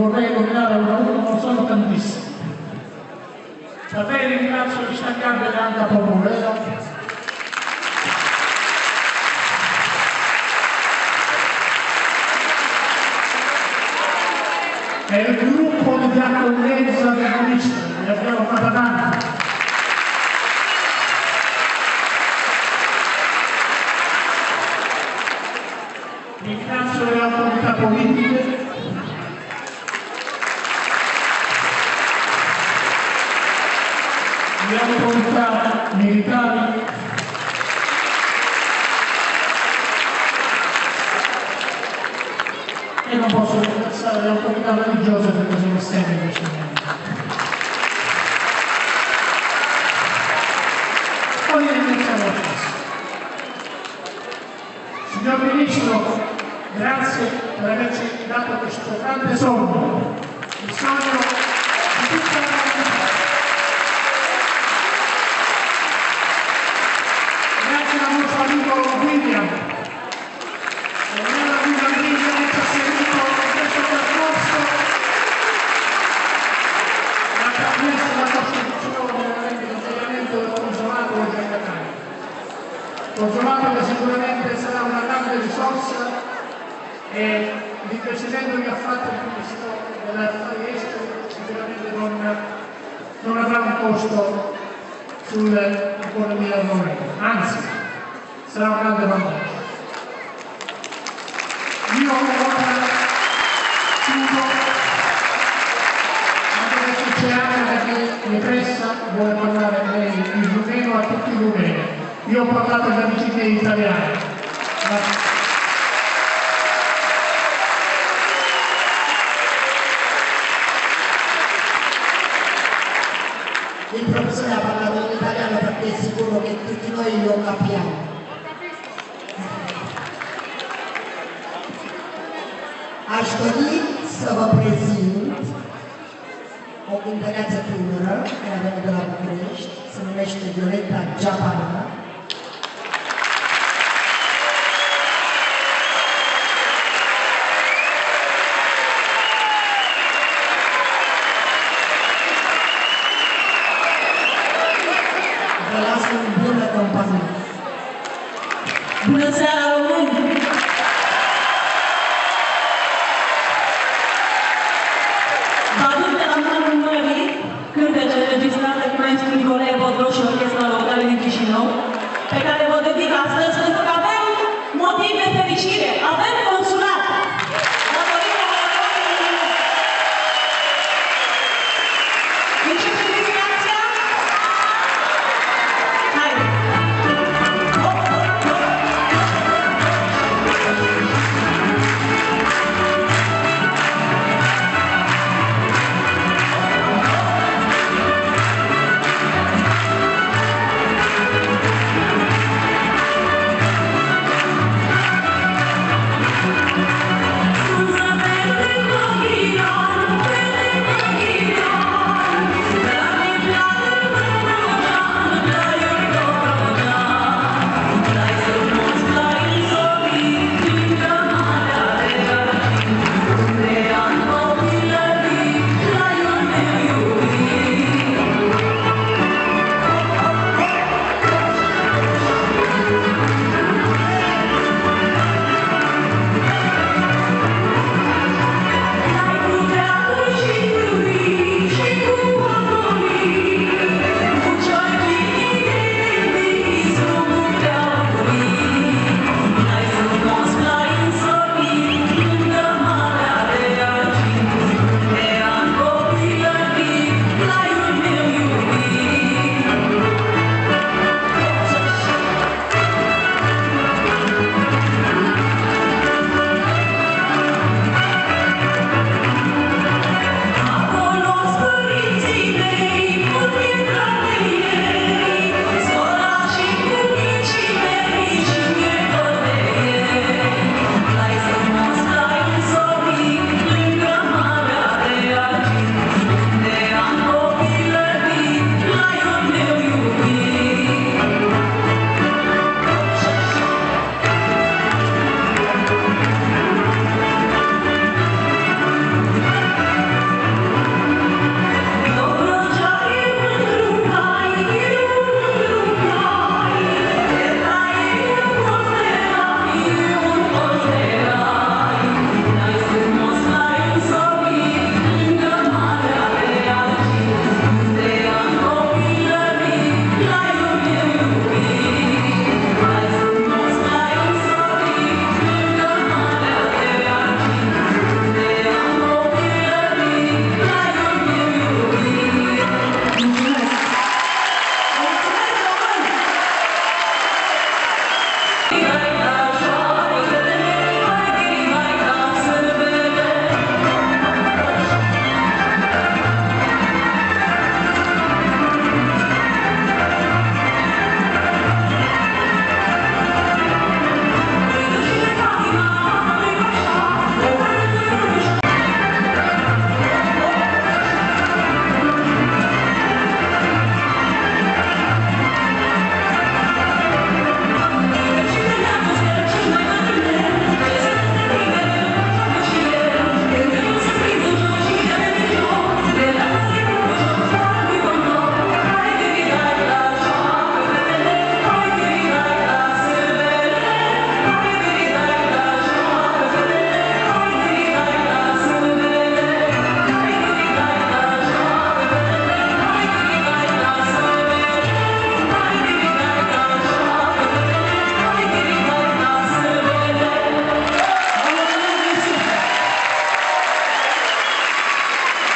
vorrei nominare uno a uno, non sono tantissimi. Davvero ringrazio di staccare Bianca Pomolera, e il gruppo di accoglienza del ministro, ne abbiamo fatta tanti. Ringrazio le autorità politiche, le autorità militari, e non posso ringraziare le autorità religiose perché sono sempre in questo momento. Poi ringraziamo lo stesso. Signor Ministro, grazie per averci dato questo grande sogno, il sogno di tutta la comunità. Grazie al nostro amico William, che ci ha seguito in questo percorso, ha permesso la costituzione dell'insegnamento del consolato di Giacatania. Consolato che sicuramente sarà una grande risorsa, e il Presidente che ha fatto il Ministro degli Affari Esteri sicuramente non avrà un costo sull'economia romena, anzi sarà un grande vantaggio. Io ora chiudo, anche perché c'è Anna che mi pressa, vuole parlare lei in rumeno a tutti i rumeni. Io ho parlato agli amici italiani. Il professore ha parlato in italiano perché è sicuro che tutti noi lo capiamo. Aș dori să vă prezint o cântăreață tânără care a venit de la București, se numește Violeta Giapana. Vă las în bună companie. Bună seara, români! Vă aduc de la Malul Mării cântece înregistrate cu maestru Nicolae Bodroș și Orchestra Locală din Chișinău, pe care vă dedic astăzi pentru că avem motiv de fericire.